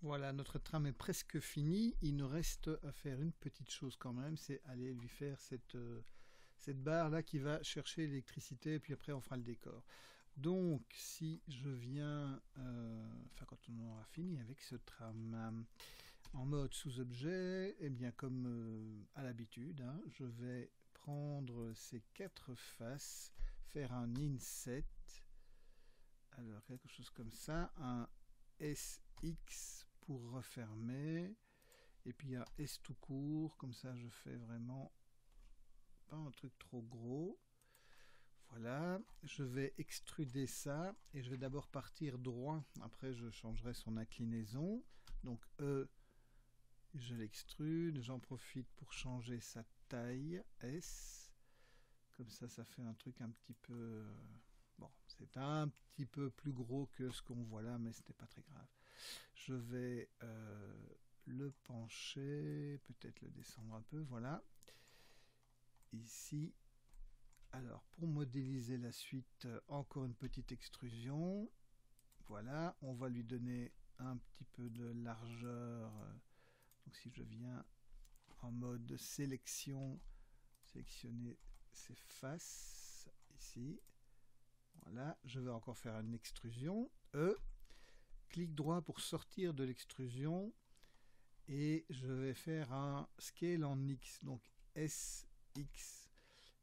Voilà, notre trame est presque finie. Il nous reste à faire une petite chose quand même, c'est aller lui faire cette barre là qui va chercher l'électricité et puis après on fera le décor. Donc si je viens, enfin quand on aura fini avec ce tram en mode sous-objet, et bien comme à l'habitude, hein, je vais prendre ces 4 faces, faire un inset, alors quelque chose comme ça, un SX pour refermer, et puis un S tout court, comme ça je fais vraiment pas un truc trop gros. Voilà, je vais extruder ça et je vais d'abord partir droit, après je changerai son inclinaison. Donc E, je l'extrude, j'en profite pour changer sa taille, S, comme ça ça fait un truc un petit peu... Bon, c'est un petit peu plus gros que ce qu'on voit là, mais ce n'est pas très grave. Je vais le pencher, peut-être le descendre un peu, voilà. Ici, alors pour modéliser la suite, encore une petite extrusion. Voilà, on va lui donner un petit peu de largeur. Donc si je viens en mode sélection, sélectionner ses faces, ici. Voilà, je vais encore faire une extrusion. E, clic droit pour sortir de l'extrusion. Et je vais faire un scale en X, donc SX.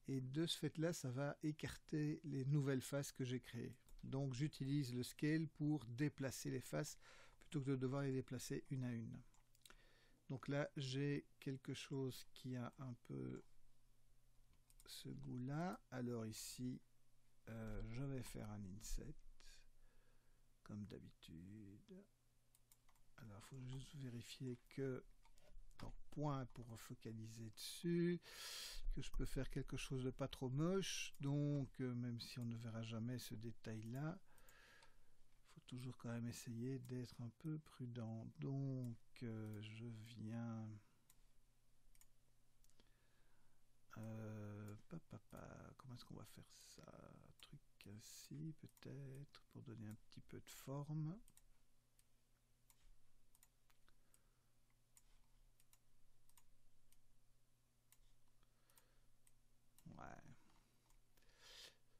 Et de ce fait là, ça va écarter les nouvelles faces que j'ai créées. Donc j'utilise le scale pour déplacer les faces plutôt que de devoir les déplacer une à une. Donc là, j'ai quelque chose qui a un peu ce goût-là. Alors ici, je vais faire un inset, comme d'habitude. Alors, il faut juste vérifier que, donc, point pour focaliser dessus, que je peux faire quelque chose de pas trop moche. Donc, même si on ne verra jamais ce détail-là, il faut toujours quand même essayer d'être un peu prudent. Donc, je viens... comment est-ce qu'on va faire ça? Un truc ainsi, peut-être, pour donner un petit peu de forme. Ouais.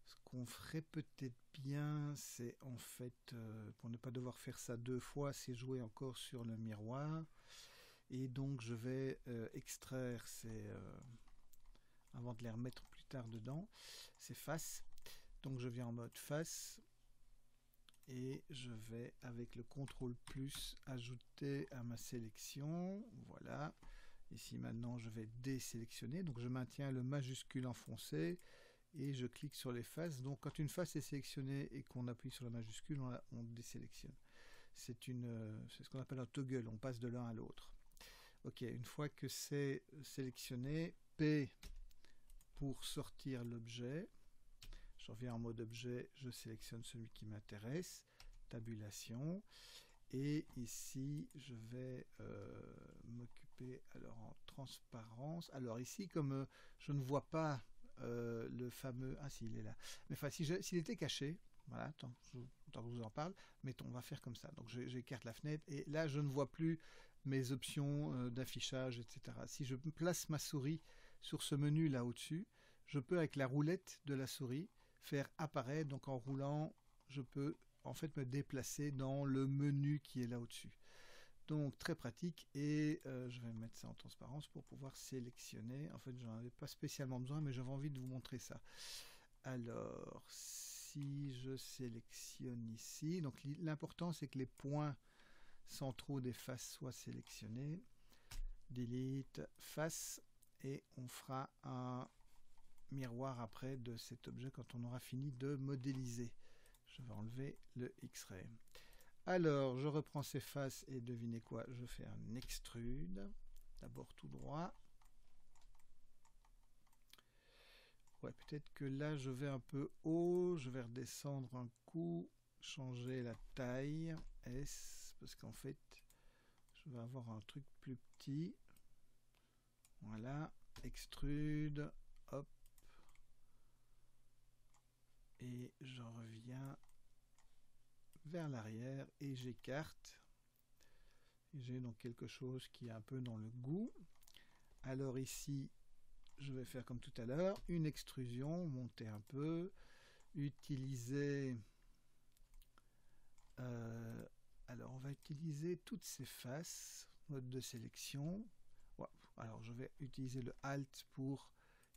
Ce qu'on ferait peut-être bien, c'est en fait, pour ne pas devoir faire ça 2 fois, c'est jouer encore sur le miroir. Et donc je vais extraire ces... avant de les remettre plus tard dedans, ces faces. Donc je viens en mode face. Et je vais, avec le CTRL plus, ajouter à ma sélection. Voilà. Ici maintenant, je vais désélectionner. Donc je maintiens le majuscule enfoncé. Et je clique sur les faces. Donc quand une face est sélectionnée et qu'on appuie sur la majuscule, on désélectionne. C'est ce qu'on appelle un toggle, on passe de l'un à l'autre. Ok, une fois que c'est sélectionné, P pour sortir l'objet. Je reviens en mode objet, je sélectionne celui qui m'intéresse, tabulation. Et ici, je vais m'occuper alors en transparence. Alors ici, comme je ne vois pas le fameux... Ah si, il est là. Mais enfin, s'il était caché, voilà, tant que je vous en parle, mettons, on va faire comme ça. Donc j'écarte la fenêtre et là, je ne vois plus mes options d'affichage, etc. Si je place ma souris sur ce menu là au-dessus, je peux avec la roulette de la souris faire apparaître, donc en roulant, je peux en fait me déplacer dans le menu qui est là au-dessus. Donc très pratique et je vais mettre ça en transparence pour pouvoir sélectionner. En fait, j'en avais pas spécialement besoin, mais j'avais envie de vous montrer ça. Alors, si je sélectionne ici, donc l'important c'est que les points centraux des faces soient sélectionnés. Delete face et on fera un miroir après de cet objet quand on aura fini de modéliser. Je vais enlever le X-ray. Alors, je reprends ces faces et devinez quoi? Je fais un extrude. D'abord tout droit. Ouais, peut-être que là, je vais un peu haut. Je vais redescendre un coup. Changer la taille. S. Parce qu'en fait, je vais avoir un truc plus petit. Voilà. Extrude. Hop. Et je reviens vers l'arrière et j'écarte. J'ai donc quelque chose qui est un peu dans le goût. Alors ici, je vais faire comme tout à l'heure, une extrusion, monter un peu, utiliser... alors on va utiliser toutes ces faces, mode de sélection. Ouais. Alors je vais utiliser le Alt pour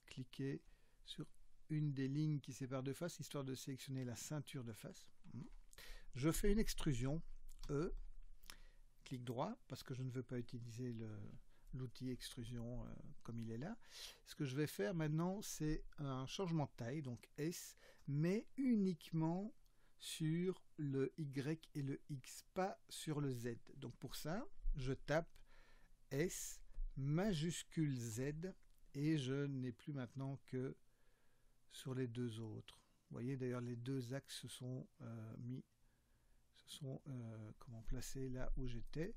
cliquer sur une des lignes qui sépare deux faces, histoire de sélectionner la ceinture de face. Je fais une extrusion, E, clic droit, parce que je ne veux pas utiliser l'outil extrusion comme il est là. Ce que je vais faire maintenant, c'est un changement de taille, donc S, mais uniquement sur le Y et le X, pas sur le Z. Donc pour ça, je tape S majuscule Z et je n'ai plus maintenant que sur les deux autres. Vous voyez d'ailleurs les deux axes se sont placés là où j'étais.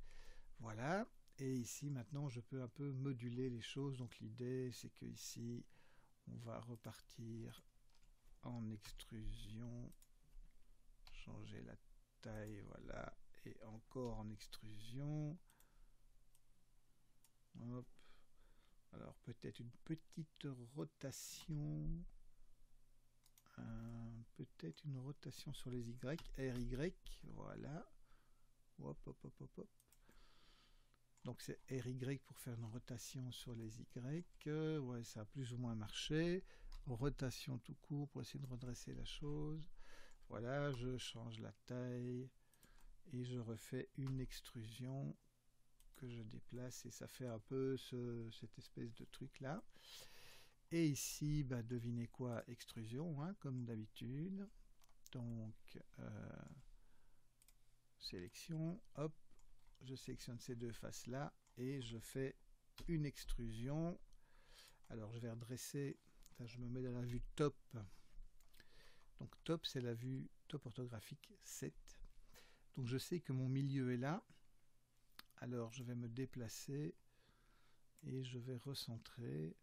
Voilà. Et ici maintenant je peux un peu moduler les choses. Donc l'idée c'est que ici on va repartir en extrusion, changer la taille, voilà, et encore en extrusion. Hop. Alors peut-être une petite rotation, peut-être une rotation sur les Y, RY, voilà. Hop, hop, hop, hop, hop. Donc c'est RY pour faire une rotation sur les Y. Ouais, ça a plus ou moins marché. Rotation tout court pour essayer de redresser la chose. Voilà, je change la taille et je refais une extrusion que je déplace et ça fait un peu cette espèce de truc là. Et ici, bah, devinez quoi, extrusion, hein, comme d'habitude. Donc, sélection, hop, je sélectionne ces deux faces là et je fais une extrusion. Alors je vais redresser, je me mets dans la vue top. Donc top, c'est la vue top orthographique 7. Donc je sais que mon milieu est là. Alors je vais me déplacer et je vais recentrer.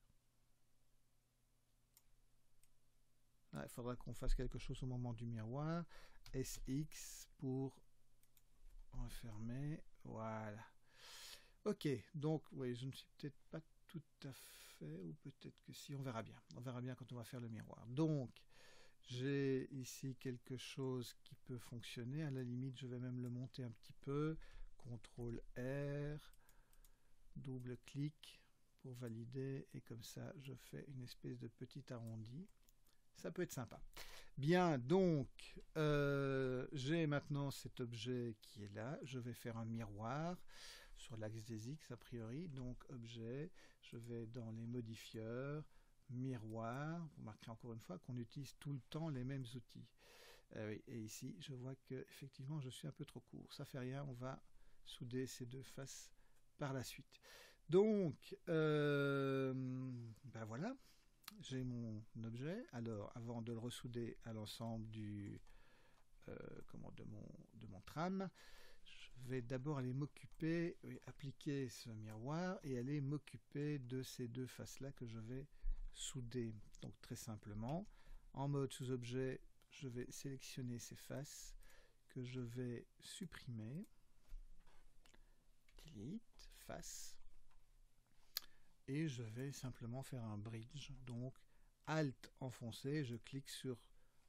Ah, il faudra qu'on fasse quelque chose au moment du miroir. SX pour refermer. Voilà. Ok, donc oui, je ne suis peut-être pas tout à fait, ou peut-être que si, on verra bien. On verra bien quand on va faire le miroir. Donc, j'ai ici quelque chose qui peut fonctionner. À la limite, je vais même le monter un petit peu. CTRL R, double clic pour valider. Et comme ça, je fais une espèce de petit arrondi. Ça peut être sympa. Bien, donc, j'ai maintenant cet objet qui est là. Je vais faire un miroir sur l'axe des X, a priori. Donc, objet, je vais dans les modifieurs, miroir. Vous remarquerez encore une fois qu'on utilise tout le temps les mêmes outils. Oui, et ici, je vois que effectivement, je suis un peu trop court. Ça fait rien, on va souder ces deux faces par la suite. Donc, ben voilà. J'ai mon objet. Alors, avant de le ressouder à l'ensemble de mon tram, je vais d'abord aller m'occuper, appliquer ce miroir et aller m'occuper de ces deux faces-là que je vais souder. Donc, très simplement, en mode sous-objet, je vais sélectionner ces faces que je vais supprimer. Delete, face. Et je vais simplement faire un bridge. Donc, Alt enfoncé, je clique sur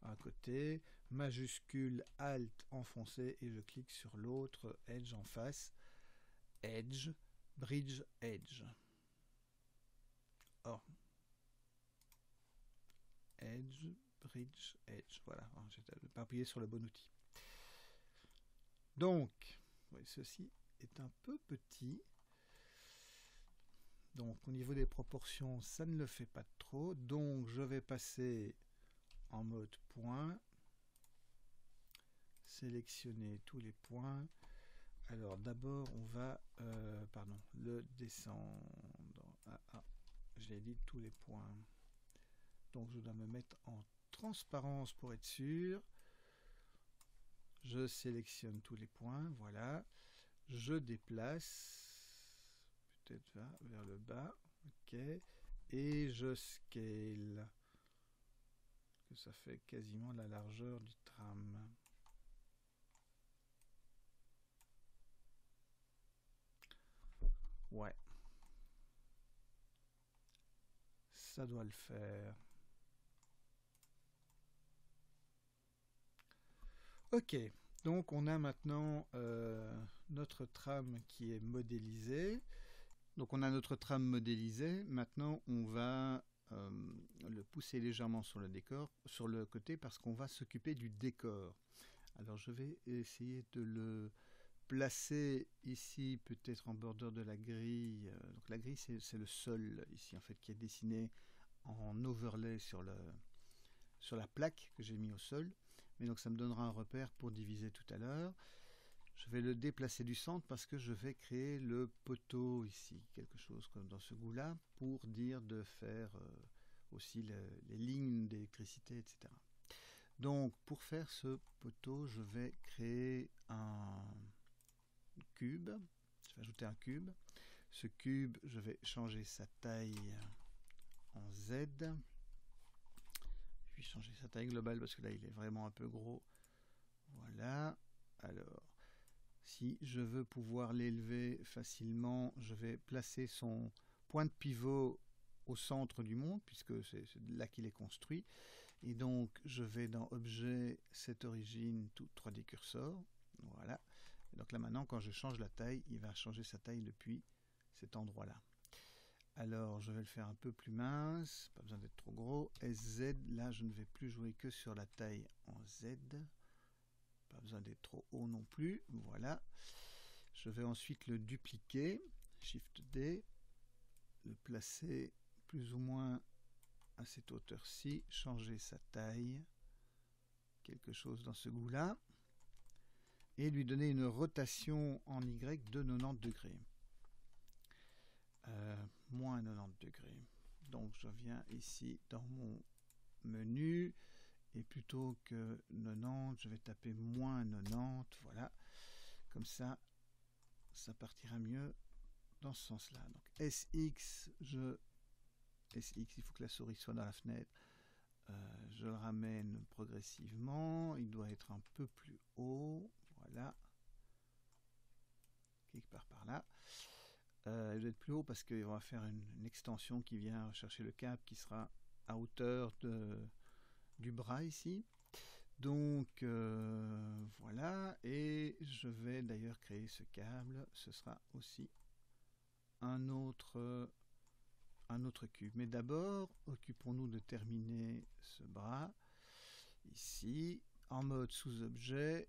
un côté, majuscule Alt enfoncé et je clique sur l'autre, Edge en face, Edge, Bridge, Edge. Oh. Edge, Bridge, Edge. Voilà, j'ai pas appuyé sur le bon outil. Donc, oui, ceci est un peu petit. Donc au niveau des proportions, ça ne le fait pas trop. Donc je vais passer en mode point. Sélectionner tous les points. Alors d'abord on va le descendre. J'ai dit tous les points. Donc je dois me mettre en transparence pour être sûr. Je sélectionne tous les points. Voilà. Je déplace. Peut-être vers le bas. Ok. Et je scale. Que ça fait quasiment la largeur du tram. Ouais. Ça doit le faire. Ok, donc on a maintenant notre trame qui est modélisée. Donc on a notre trame modélisée. Maintenant on va le pousser légèrement sur le décor, sur le côté, parce qu'on va s'occuper du décor. Alors je vais essayer de le placer ici, peut-être en bordure de la grille. Donc la grille, c'est le sol ici en fait qui est dessiné en overlay sur la plaque que j'ai mis au sol. Mais donc ça me donnera un repère pour diviser tout à l'heure. Je vais le déplacer du centre parce que je vais créer le poteau ici, quelque chose comme dans ce goût-là, pour dire de faire aussi les lignes d'électricité, etc. Donc pour faire ce poteau, je vais créer un cube. Je vais ajouter un cube. Ce cube, je vais changer sa taille en Z. Puis changer sa taille globale parce que là il est vraiment un peu gros. Voilà. Alors, si je veux pouvoir l'élever facilement, je vais placer son point de pivot au centre du monde puisque c'est là qu'il est construit. Et donc je vais dans Objet, Set Origin, tout 3D Cursor. Voilà. Et donc là maintenant quand je change la taille, il va changer sa taille depuis cet endroit-là. Alors je vais le faire un peu plus mince, pas besoin d'être trop gros. SZ, là je ne vais plus jouer que sur la taille en Z. Pas besoin d'être trop haut non plus. Voilà. Je vais ensuite le dupliquer, Shift D, le placer plus ou moins à cette hauteur-ci, changer sa taille, quelque chose dans ce goût-là, et lui donner une rotation en Y de 90 degrés. Moins 90 degrés. Donc je viens ici dans mon menu et plutôt que 90, je vais taper moins 90. Voilà, comme ça, ça partira mieux dans ce sens-là. Donc SX, SX, il faut que la souris soit dans la fenêtre. Je le ramène progressivement. Il doit être un peu plus haut. Voilà, quelque part par là. Il doit être plus haut parce qu'on va faire une extension qui vient chercher le câble qui sera à hauteur du bras ici. Donc voilà, et je vais d'ailleurs créer ce câble. Ce sera aussi un autre cube. Mais d'abord, occupons-nous de terminer ce bras ici en mode sous-objet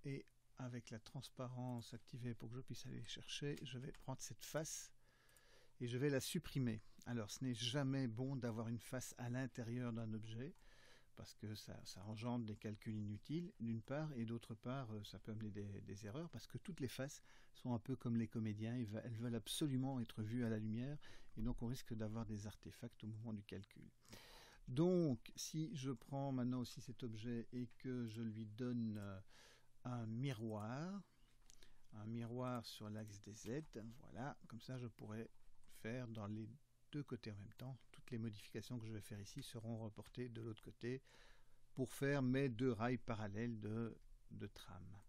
et avec la transparence activée pour que je puisse aller chercher, je vais prendre cette face et je vais la supprimer. Alors ce n'est jamais bon d'avoir une face à l'intérieur d'un objet parce que ça engendre des calculs inutiles d'une part, et d'autre part ça peut amener des erreurs parce que toutes les faces sont un peu comme les comédiens, elles veulent absolument être vues à la lumière et donc on risque d'avoir des artefacts au moment du calcul. Donc si je prends maintenant aussi cet objet et que je lui donne un miroir sur l'axe des Z, voilà, comme ça je pourrais faire dans les deux côtés en même temps. Toutes les modifications que je vais faire ici seront reportées de l'autre côté pour faire mes deux rails parallèles de trame.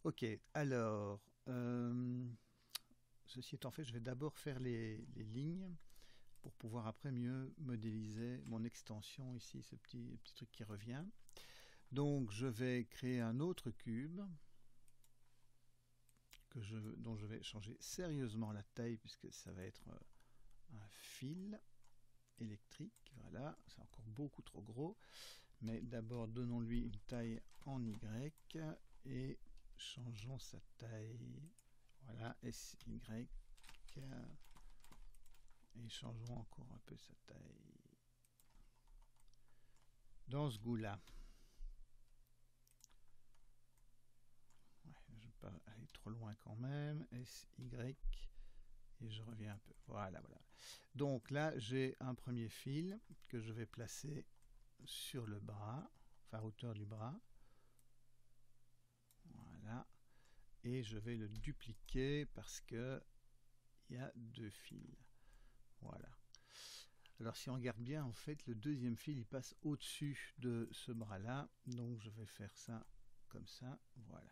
Ok, alors ceci étant fait, je vais d'abord faire les lignes pour pouvoir après mieux modéliser mon extension ici, ce petit truc qui revient. Donc je vais créer un autre cube dont je vais changer sérieusement la taille puisque ça va être un fil électrique. Voilà, c'est encore beaucoup trop gros. Mais d'abord donnons-lui une taille en Y et changeons sa taille. Voilà, SY. Et changeons encore un peu sa taille. Dans ce goût-là. Ouais, je ne vais pas aller trop loin quand même. SY. Et je reviens un peu. Voilà, voilà. Donc là, j'ai un premier fil que je vais placer sur le bras, enfin à hauteur du bras. Voilà. Et je vais le dupliquer parce que il y a deux fils. Voilà. Alors si on regarde bien, en fait, le deuxième fil, il passe au-dessus de ce bras-là. Donc je vais faire ça comme ça. Voilà.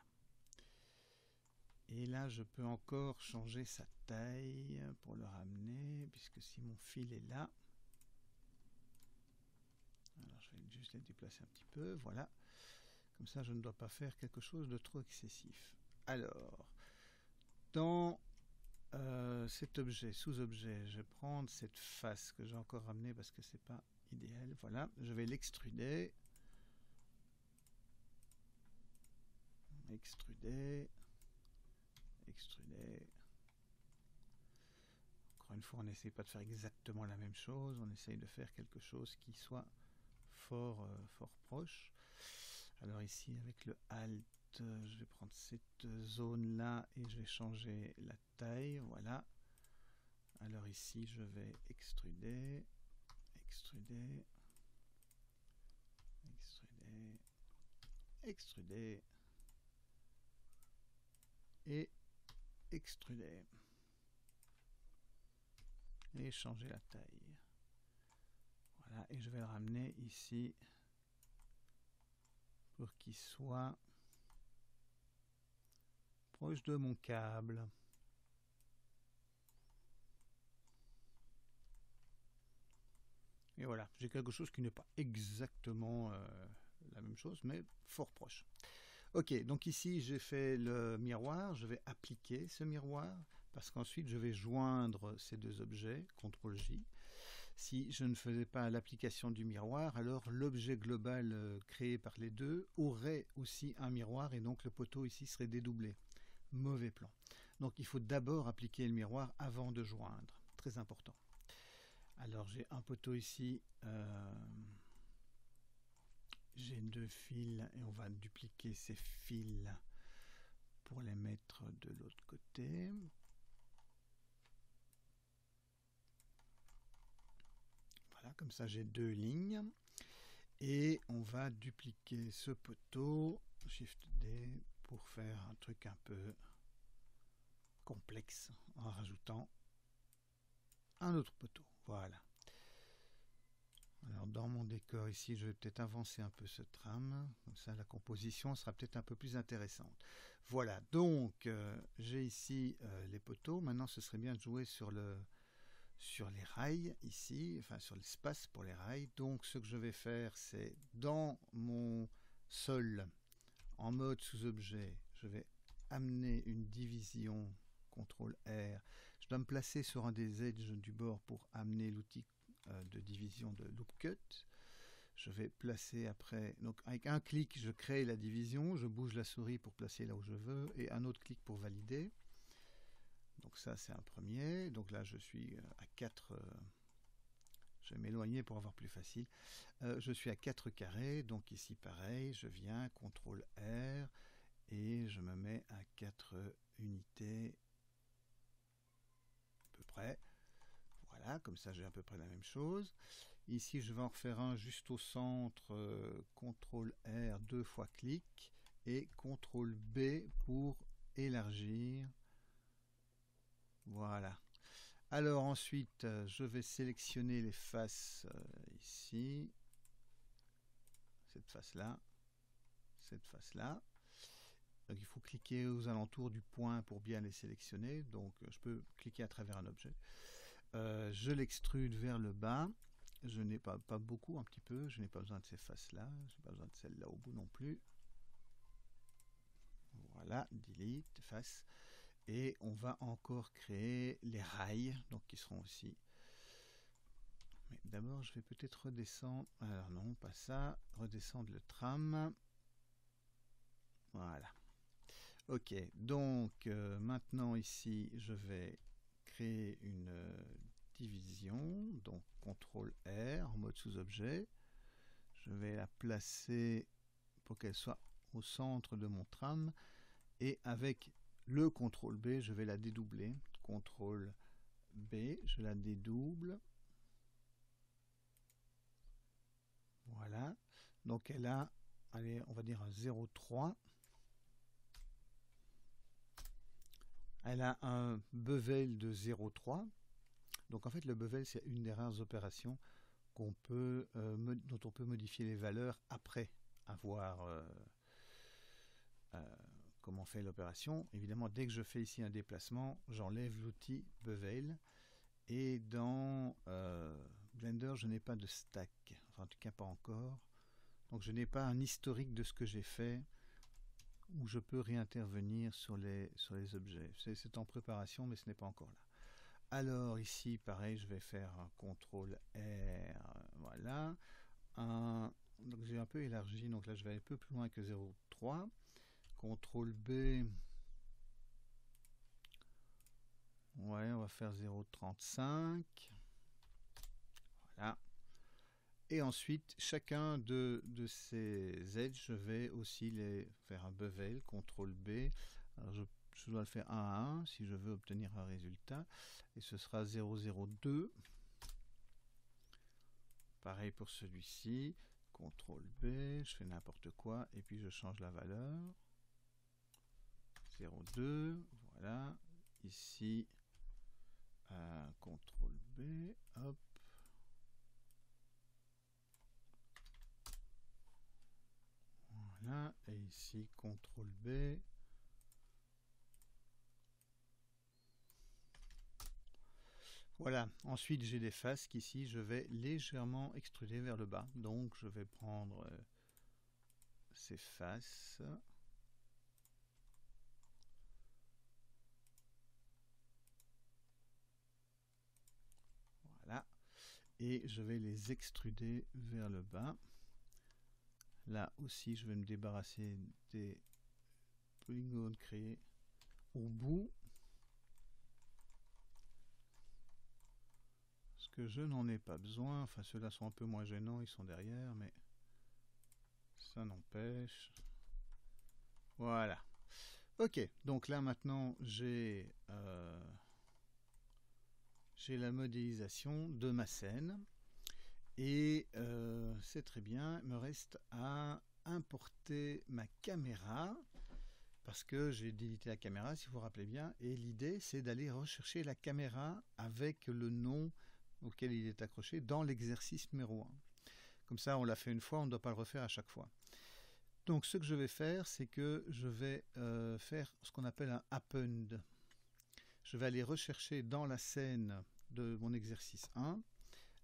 Et là, je peux encore changer sa taille pour le ramener, puisque si mon fil est là, alors je vais juste les déplacer un petit peu, voilà. Comme ça, je ne dois pas faire quelque chose de trop excessif. Alors, dans cet objet, sous-objet, je vais prendre cette face que j'ai encore ramenée parce que c'est pas idéal. Voilà, je vais l'extruder. Extruder. Extruder. Encore une fois, on n'essaie pas de faire exactement la même chose. On essaye de faire quelque chose qui soit fort proche. Alors ici, avec le Alt, je vais prendre cette zone-là et je vais changer la taille. Voilà. Alors ici, je vais extruder, extruder, extruder, extruder et extruder. Et changer la taille. Voilà, et je vais le ramener ici pour qu'il soit proche de mon câble. Et voilà, j'ai quelque chose qui n'est pas exactement la même chose, mais fort proche. Ok, donc ici j'ai fait le miroir, je vais appliquer ce miroir, parce qu'ensuite je vais joindre ces deux objets, CTRL-J. Si je ne faisais pas l'application du miroir, alors l'objet global créé par les deux aurait aussi un miroir, et donc le poteau ici serait dédoublé. Mauvais plan. Donc il faut d'abord appliquer le miroir avant de joindre, très important. Alors j'ai un poteau ici, j'ai deux fils et on va dupliquer ces fils pour les mettre de l'autre côté. Voilà, comme ça j'ai deux lignes. Et on va dupliquer ce poteau, Shift D, pour faire un truc un peu complexe en rajoutant un autre poteau. Voilà. Alors dans mon décor ici, je vais peut-être avancer un peu ce tram, comme ça la composition sera peut-être un peu plus intéressante. Voilà, donc j'ai ici les poteaux. Maintenant ce serait bien de jouer sur les rails ici, enfin sur l'espace pour les rails. Donc ce que je vais faire, c'est dans mon sol, en mode sous-objet, je vais amener une division, CTRL-R. Je dois me placer sur un des edges du bord pour amener l'outil de division de Loop Cut. Je vais placer après, donc avec un clic, je crée la division, je bouge la souris pour placer là où je veux, et un autre clic pour valider. Donc ça, c'est un premier. Donc là, je suis à 4... je vais m'éloigner pour avoir plus facile. Je suis à 4 carrés, donc ici pareil, je viens, CTRL-R, et je me mets à 4 unités, à peu près. Voilà, comme ça j'ai à peu près la même chose. Ici, je vais en refaire un juste au centre, CTRL-R, 2 fois clic, et CTRL-B pour élargir. Voilà. Alors ensuite, je vais sélectionner les faces ici. Cette face-là. Cette face-là. Donc il faut cliquer aux alentours du point pour bien les sélectionner. Donc je peux cliquer à travers un objet. Je l'extrude vers le bas. Je n'ai pas beaucoup, un petit peu. Je n'ai pas besoin de ces faces-là. Je n'ai pas besoin de celle-là au bout non plus. Voilà, delete, face. Et on va encore créer les rails, donc qui seront aussi. Mais d'abord, je vais peut-être redescendre. Alors non, pas ça. Redescendre le tram. Voilà. Ok, donc maintenant ici, je vais créer une division. Donc CTRL-R en mode sous-objet. Je vais la placer pour qu'elle soit au centre de mon tram. Et avec le CTRL-B, je vais la dédoubler. CTRL-B, je la dédouble. Voilà. Donc elle a, allez, on va dire un 0,3. Elle a un bevel de 0,3. Donc en fait, le bevel, c'est une des rares opérations dont on peut modifier les valeurs après avoir comment on fait l'opération. Évidemment, dès que je fais ici un déplacement, j'enlève l'outil bevel. Et dans Blender, je n'ai pas de stack, enfin en tout cas pas encore. Donc je n'ai pas un historique de ce que j'ai fait où je peux réintervenir sur les objets. C'est en préparation, mais ce n'est pas encore là. Alors ici, pareil, je vais faire un CTRL R, voilà. Donc j'ai un peu élargi, donc là je vais aller un peu plus loin que 0,3. CTRL B, ouais, on va faire 0,35. Voilà. Et ensuite, chacun de ces edges, je vais aussi les faire un bevel, CTRL B. Alors je dois le faire 1 à 1 si je veux obtenir un résultat. Et ce sera 0,02. Pareil pour celui-ci. CTRL B, je fais n'importe quoi. Et puis je change la valeur. 0,2. Voilà. Ici, CTRL B. Hop. Voilà, et ici CTRL B. Voilà, ensuite j'ai des faces qu'ici je vais légèrement extruder vers le bas. Donc je vais prendre ces faces. Voilà, et je vais les extruder vers le bas. Là aussi, je vais me débarrasser des polygones créés au bout. Parce que je n'en ai pas besoin. Enfin, ceux-là sont un peu moins gênants, ils sont derrière, mais ça n'empêche. Voilà. Ok, donc là maintenant, j'ai la modélisation de ma scène. Et c'est très bien, il me reste à importer ma caméra, parce que j'ai délité la caméra, si vous vous rappelez bien, et l'idée c'est d'aller rechercher la caméra avec le nom auquel il est accroché dans l'exercice numéro 1. Comme ça, on l'a fait une fois, on ne doit pas le refaire à chaque fois. Donc ce que je vais faire, c'est que je vais faire ce qu'on appelle un append. Je vais aller rechercher dans la scène de mon exercice 1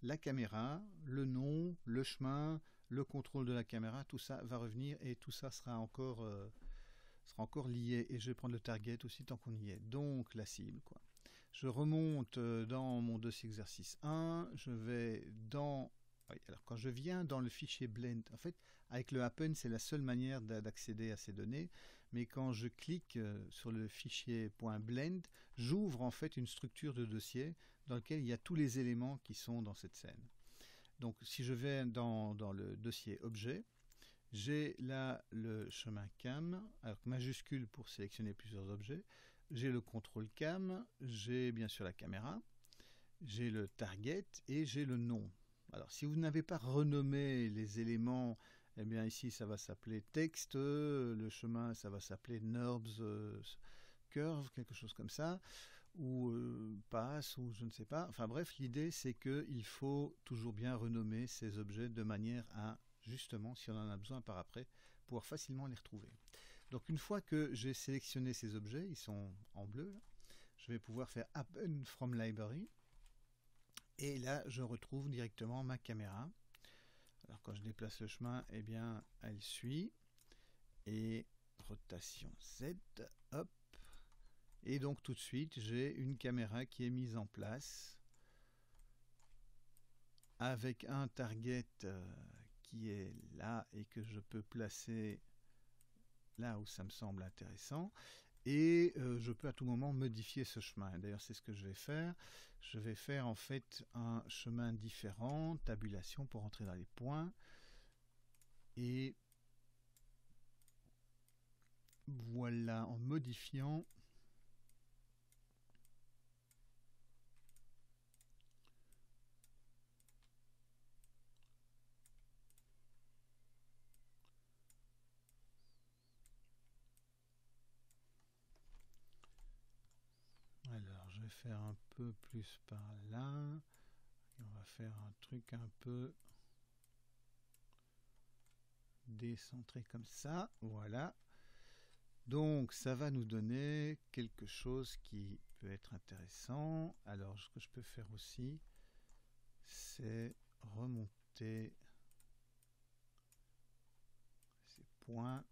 la caméra, le nom, le chemin, le contrôle de la caméra, tout ça va revenir et tout ça sera encore lié. Et je vais prendre le target aussi tant qu'on y est. Donc la cible, quoi. Je remonte dans mon dossier exercice 1, je vais dans... Oui, alors quand je viens dans le fichier blend, en fait, avec le append, c'est la seule manière d'accéder à ces données, mais quand je clique sur le fichier .blend, j'ouvre en fait une structure de dossier dans lequel il y a tous les éléments qui sont dans cette scène. Donc si je vais dans le dossier objet, j'ai là le chemin cam, avec majuscule pour sélectionner plusieurs objets, j'ai le contrôle cam, j'ai bien sûr la caméra, j'ai le target et j'ai le nom. Alors si vous n'avez pas renommé les éléments, eh bien ici ça va s'appeler texte, le chemin ça va s'appeler NURBS curve, quelque chose comme ça, ou passe, ou je ne sais pas. Enfin bref, l'idée c'est qu'il faut toujours bien renommer ces objets de manière à, justement, si on en a besoin par après, pouvoir facilement les retrouver. Donc une fois que j'ai sélectionné ces objets, ils sont en bleu, là, je vais pouvoir faire Append from Library, et là je retrouve directement ma caméra. Alors quand je déplace le chemin, eh bien elle suit, et rotation Z, hop, et donc tout de suite j'ai une caméra qui est mise en place avec un target qui est là et que je peux placer là où ça me semble intéressant, et je peux à tout moment modifier ce chemin. D'ailleurs c'est ce que je vais faire. Je vais faire en fait un chemin différent, tabulation pour entrer dans les points, et voilà, en modifiant alors je vais faire un peu plus par là, et on va faire un truc un peu décentré comme ça, voilà. Donc ça va nous donner quelque chose qui peut être intéressant. Alors ce que je peux faire aussi, c'est remonter ces points.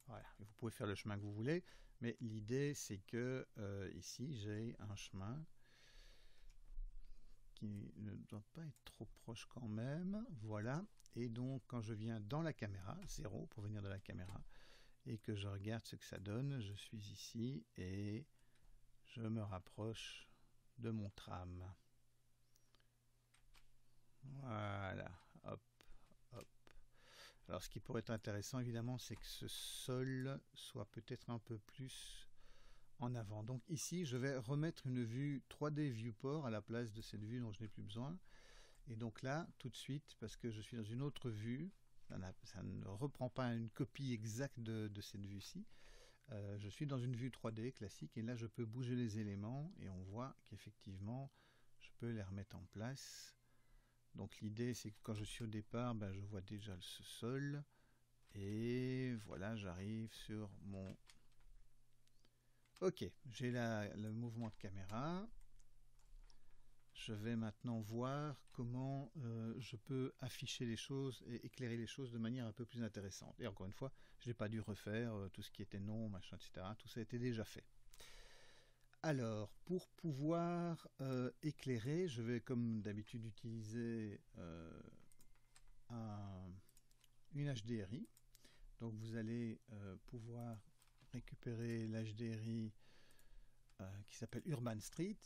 Voilà, vous pouvez faire le chemin que vous voulez, mais l'idée c'est que ici j'ai un chemin qui ne doit pas être trop proche quand même. Voilà, et donc quand je viens dans la caméra, 0 pour venir de la caméra, et que je regarde ce que ça donne, je suis ici et je me rapproche de mon tram. Voilà, hop, hop. Alors ce qui pourrait être intéressant évidemment, c'est que ce sol soit peut-être un peu plus en avant. Donc ici, je vais remettre une vue 3D viewport à la place de cette vue dont je n'ai plus besoin. Et donc là, tout de suite, parce que je suis dans une autre vue, ça ne reprend pas une copie exacte de cette vue-ci. Je suis dans une vue 3D classique et là, je peux bouger les éléments et on voit qu'effectivement, je peux les remettre en place. Donc l'idée, c'est que quand je suis au départ, je vois déjà ce sol. Et voilà, j'arrive sur mon... Ok, j'ai le mouvement de caméra. Je vais maintenant voir comment je peux afficher les choses et éclairer les choses de manière un peu plus intéressante. Et encore une fois, je n'ai pas dû refaire tout ce qui était nom, machin, etc. Tout ça a été déjà fait. Alors, pour pouvoir éclairer, je vais comme d'habitude utiliser une HDRI. Donc vous allez pouvoir récupérer l'HDRI qui s'appelle Urban Street.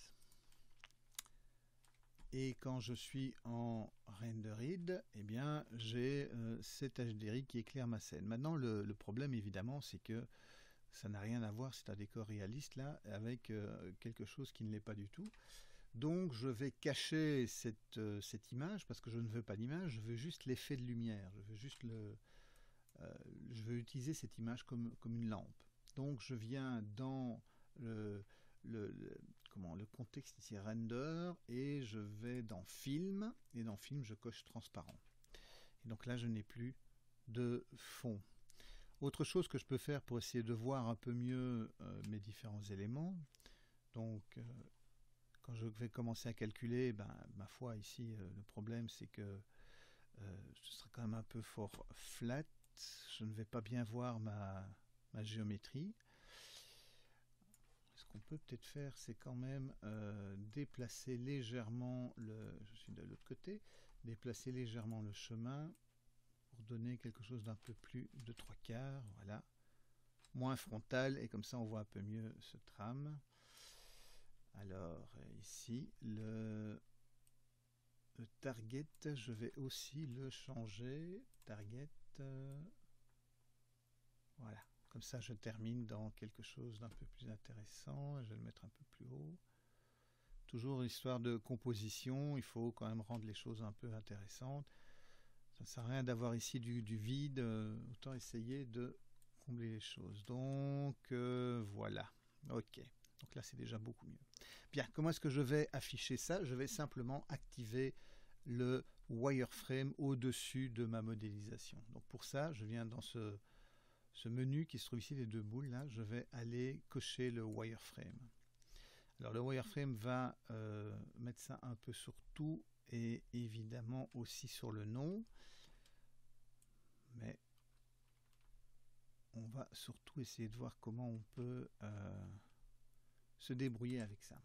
Et quand je suis en rendered, eh bien, j'ai cet HDRI qui éclaire ma scène. Maintenant, le problème, évidemment, c'est que ça n'a rien à voir, c'est un décor réaliste, là, avec quelque chose qui ne l'est pas du tout. Donc, je vais cacher cette image, parce que je ne veux pas d'image, je veux juste l'effet de lumière. Je veux juste je veux utiliser cette image comme une lampe. Donc, je viens dans le contexte ici render et je vais dans film et dans film je coche transparent et donc là je n'ai plus de fond. Autre chose que je peux faire pour essayer de voir un peu mieux mes différents éléments, donc quand je vais commencer à calculer, ma foi ici le problème c'est que ce sera quand même un peu fort flat, je ne vais pas bien voir ma géométrie. Ce qu'on peut peut-être faire, c'est quand même déplacer légèrement je suis de l'autre côté, déplacer légèrement le chemin pour donner quelque chose d'un peu plus de 3/4, voilà, moins frontal, et comme ça on voit un peu mieux ce tram. Alors ici, le target, je vais aussi le changer, target, voilà. Comme ça, je termine dans quelque chose d'un peu plus intéressant. Je vais le mettre un peu plus haut. Toujours histoire de composition, il faut quand même rendre les choses un peu intéressantes. Ça ne sert à rien d'avoir ici du vide, autant essayer de combler les choses. Donc voilà, ok. Donc là c'est déjà beaucoup mieux. Bien, comment est-ce que je vais afficher ça? Je vais simplement activer le wireframe au-dessus de ma modélisation. Donc pour ça, je viens dans ce menu qui se trouve ici, les deux boules là, je vais aller cocher le wireframe. Alors le wireframe va mettre ça un peu sur tout et évidemment aussi sur le nom, mais on va surtout essayer de voir comment on peut se débrouiller avec ça.